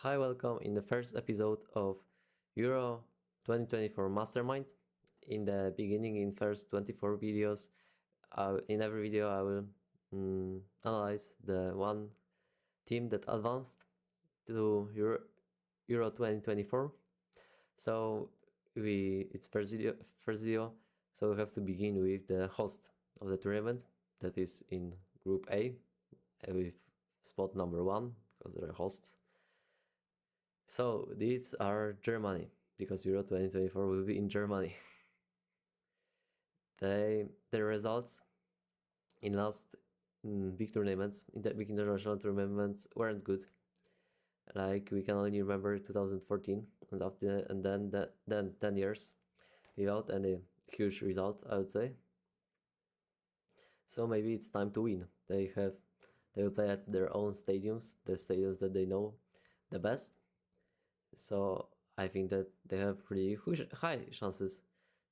Hi, welcome in the first episode of Euro 2024 Mastermind. In the beginning, in first 24 videos, in every video I will analyze the one team that advanced to Euro 2024. So it's first video. So we have to begin with the host of the tournament, that is in Group A, with spot number 1 because they are hosts. So these are Germany, because Euro 2024 will be in Germany. The results in last big tournaments, in the big international tournaments, weren't good. Like, we can only remember 2014, and then 10 years without any huge result, I would say. So maybe it's time to win. They will play at their own stadiums, the stadiums that they know the best. So I think that they have really high chances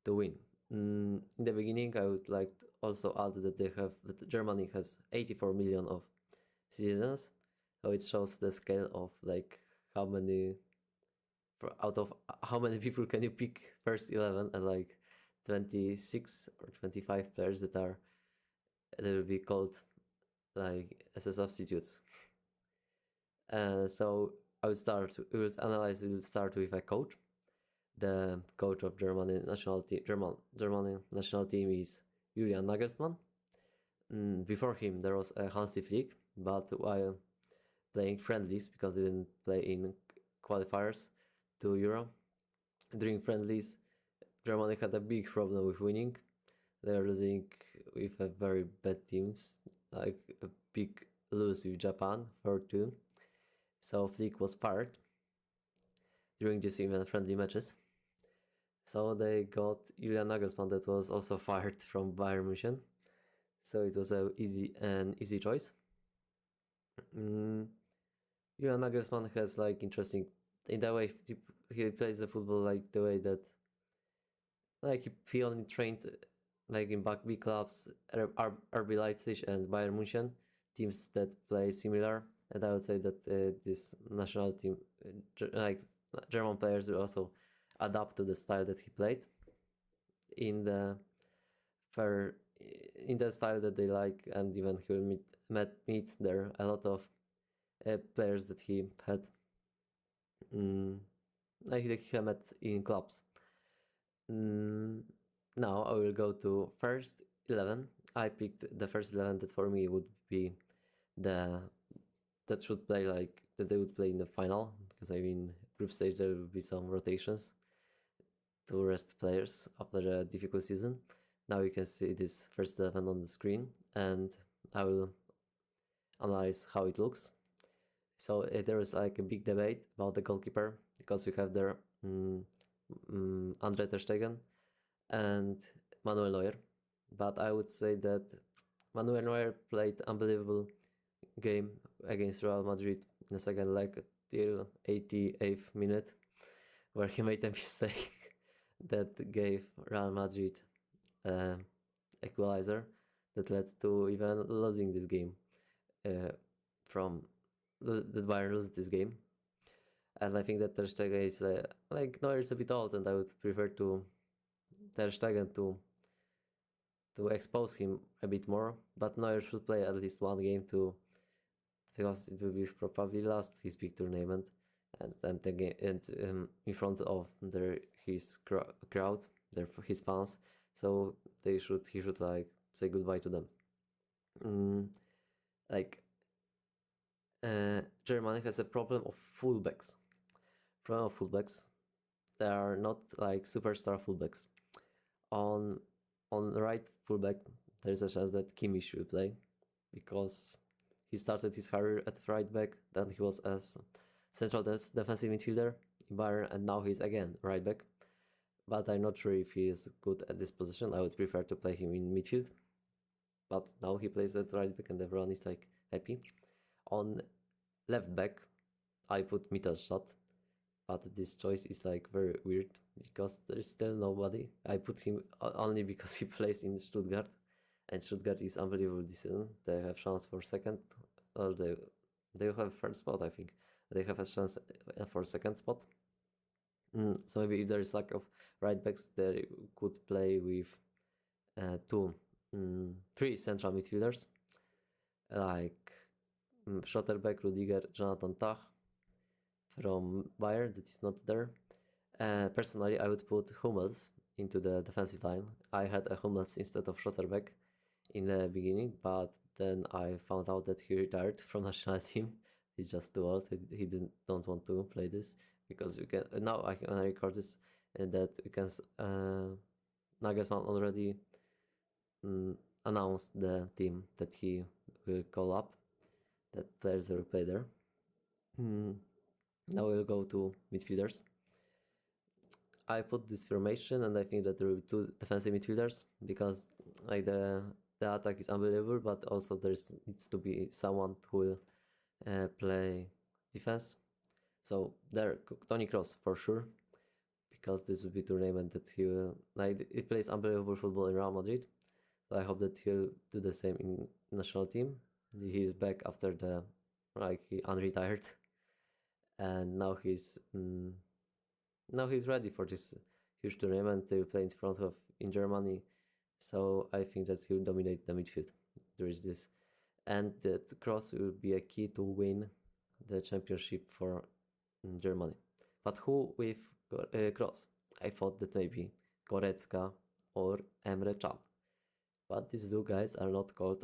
to win. In the beginning, I would like to also add that Germany has 84 million of citizens. So it shows the scale of like out of how many people can you pick first 11, and like 26 or 25 players that will be called like as a substitutes. So we will start with a coach. The coach of Germany national team is Julian Nagelsmann. Before him there was Hansi Flick, but while playing friendlies, because they didn't play in qualifiers to Euro, during friendlies Germany had a big problem with winning. They are losing with a very bad teams, like a big lose with Japan 4-2. So Flick was fired during this even friendly matches. So they got Julian Nagelsmann, that was also fired from Bayern München. So it was an easy choice. Julian Nagelsmann has like interesting in the way he plays the football, like the way that like he only trained like in big clubs, RB Leipzig and Bayern München, teams that play similar. And I would say that this national team, like German players, will also adapt to the style that he played in the style that they like, and even he will meet there a lot of players that he had met in clubs. Now I will go to first 11. I picked the first 11 that for me would be that should play that they would play in the final, because I mean group stage there will be some rotations to rest players after a difficult season. Now you can see this first 11 on the screen, and I will analyze how it looks. So there is like a big debate about the goalkeeper, because we have there Andre ter Stegen and Manuel Neuer, but I would say that Manuel Neuer played unbelievable game against Real Madrid in the second leg till 88th minute, where he made a mistake that gave Real Madrid equalizer that led to even losing this game, that Bayern lose this game. And I think that ter Stegen is like Neuer is a bit old, and I would prefer to ter Stegen to expose him a bit more, but Neuer should play at least one game because it will be probably last his big tournament, and in front of his crowd, his fans. So he should like say goodbye to them. Germany has a problem of fullbacks. They are not like superstar fullbacks. On the right fullback, there is a chance that Kimmich will play, because he started his career at right back, then he was as central defensive midfielder in Bayern, and now he's again right back. But I'm not sure if he is good at this position. I would prefer to play him in midfield, but now he plays at right back and everyone is like happy. On left back, I put Mittelstadt, but this choice is like very weird because there is still nobody. I put him only because he plays in Stuttgart, and Stuttgart is unbelievable this season. They have chance for second, or they will have first spot, I think. they have a chance for second spot. So maybe if there is lack of right backs, they could play with three central midfielders, like Schotterbeck, Rudiger, Jonathan Tah from Bayern, that is not there. Personally, I would put Hummels into the defensive line. I had a Hummels instead of Schotterbeck in the beginning, but then I found out that he retired from national team. He's just too old. He don't want to play this, because we can now I can record this that we can Nagelsmann already announced the team that he will call up, that players will play there. Now we'll go to midfielders. I put this formation, and I think that there will be two defensive midfielders, because like the attack is unbelievable, but also needs to be someone who will play defense. So there, Toni Kroos for sure, because this will be tournament that he will he plays unbelievable football in Real Madrid. So I hope that he'll do the same in national team. He's back after he unretired, and now he's ready for this huge tournament. They will play in Germany, so I think that he will dominate the midfield. There is this, and that Kroos will be a key to win the championship for Germany. But who with Kroos? I thought that maybe Goretzka or Emre Can, but these two guys are not called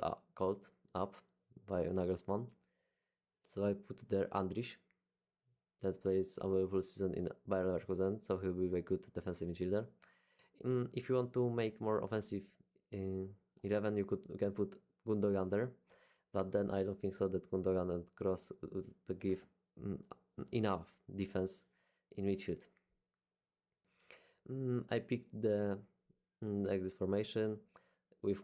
up by Nagelsmann. So I put there Andrich, that plays unbelievable season in Bayer Leverkusen, so he will be a good defensive midfielder. If you want to make more offensive 11, you can put Gundogan there, but then I don't think so that Gundogan and Kroos will give enough defense in midfield. I picked this formation with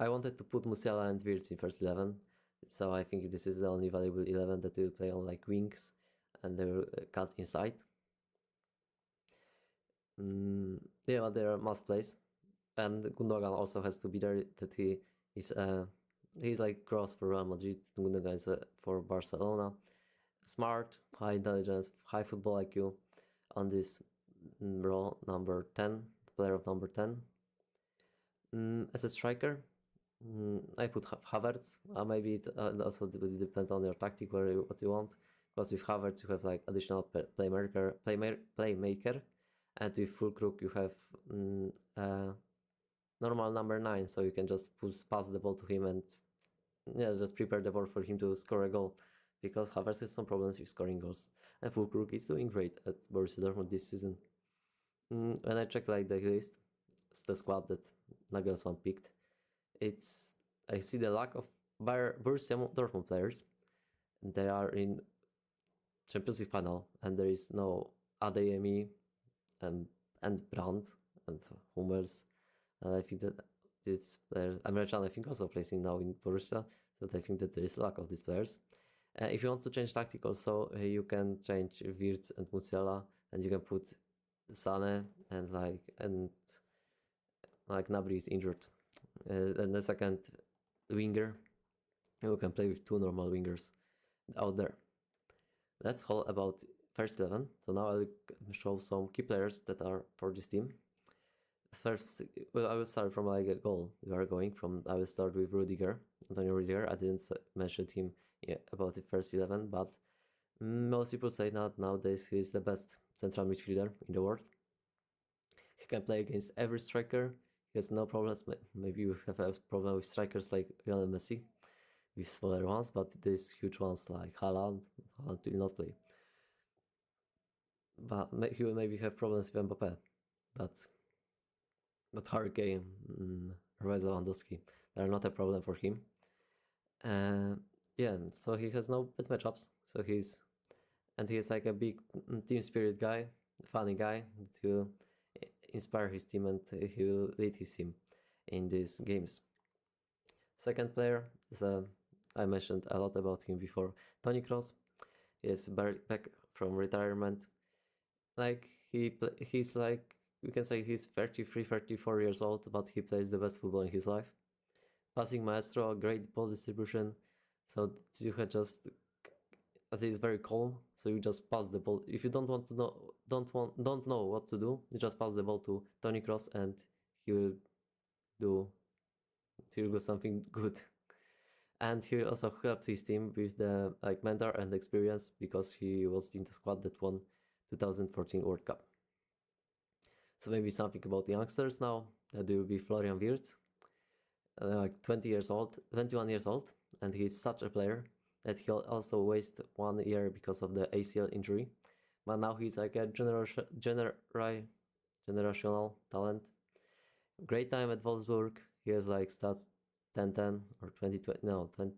I wanted to put Musiala and Wirtz in first 11, so I think this is the only valuable 11 that will play on like wings, and they will cut inside. Yeah, but they are must plays, and Gundogan also has to be there. That he's like Kroos for Real Madrid. Gundogan is for Barcelona. Smart, high intelligence, high football IQ on this role, number 10, player of number 10. As a striker, I put Havertz. Maybe it also will depend on your tactic, what you want. Because with Havertz you have like additional playmaker, and with Fulkrug you have normal number 9, so you can just pass the ball to him and just prepare the ball for him to score a goal. Because Havertz has some problems with scoring goals, and Fulkrug is doing great at Borussia Dortmund this season. When I checked like the list, the squad that Nagelsmann picked, I see the lack of Borussia Dortmund players. They are in Champions League final, and there is no Adeyemi and Brandt and Hummels. And I think that this player, Emre Can, I think also placing now in Borussia, so I think that there is lack of these players. If you want to change tactic also, you can change Wirtz and Musiala, and you can put Sane and Gnabry is injured. And the second winger, you can play with two normal wingers out there. That's all about first 11. So now I'll show some key players that are for this team. First, I will start from like a goal. I will start with Antonio Rudiger. I didn't mention him about the first 11, but most people say that nowadays he's the best central midfielder in the world. He can play against every striker. He has no problems. Maybe you have a problem with strikers like Lionel Messi, with smaller ones, but these huge ones like Haaland will not play. But he will maybe have problems with Mbappe, but Harry Kane, Robert Lewandowski, they are not a problem for him. So he has no bad matchups. So he's like a big team spirit guy, funny guy that will inspire his team, and he will lead his team in these games. Second player is I mentioned a lot about him before. Toni Kroos is back from retirement. Like he's like, we can say he's 33, 34 years old, but he plays the best football in his life. Passing maestro, great ball distribution. So you can just at least very calm. So you just pass the ball. If you don't know what to do, you just pass the ball to Tony Cross, and he will do something good. And he also helped his team with the mentor and experience, because he was in the squad that won 2014 World Cup. So maybe something about the youngsters now. That will be Florian Wirtz, 21 years old, and he's such a player that he also wasted 1 year because of the ACL injury. But now he's like a generational talent. Great time at Wolfsburg. He has like stats 10-10 or 20-20. No, 20.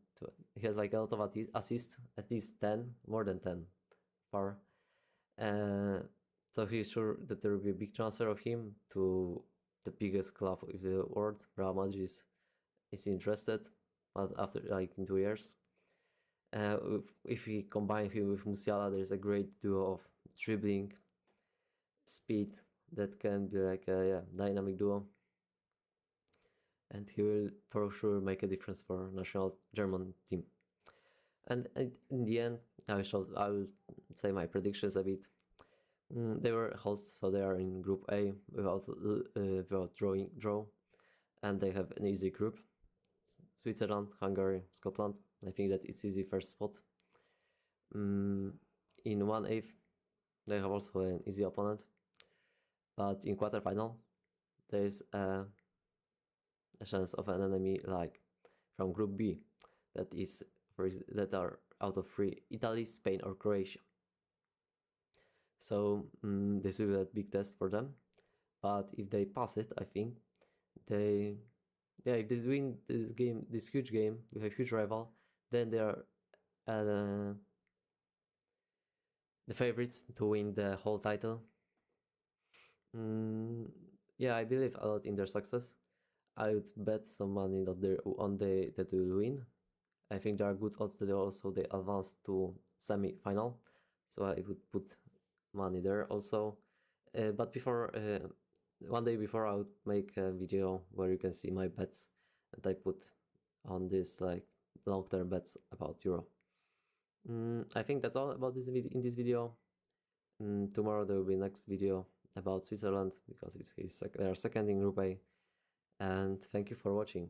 He has like a lot of assists, at least 10, more than 10 far. So he's sure that there will be a big transfer of him to the biggest club in the world. Real Madrid is interested, but after like in 2 years. If we combine him with Musiala, there's a great duo of dribbling, speed, that can be like a dynamic duo. And he will for sure make a difference for national German team. And in the end, I will say my predictions a bit. They were hosts, so they are in Group A without draw, and they have an easy group: Switzerland, Hungary, Scotland. I think that it's easy first spot. In 1/8, they have also an easy opponent, but in quarterfinal, there's a chance of an enemy like from Group B, that are out of 3: Italy, Spain, or Croatia. So this will be a big test for them. But if they pass it, I think if they win this huge game with a huge rival, then they are the favorites to win the whole title. Yeah, I believe a lot in their success. I would bet some money that they will win. I think there are good odds that they advance to semi-final, so I would put money there also. But before, one day before, I would make a video where you can see my bets that I put on this like long-term bets about Euro. I think that's all about in this video. Tomorrow there will be next video about Switzerland, because they are second in Group A. And thank you for watching.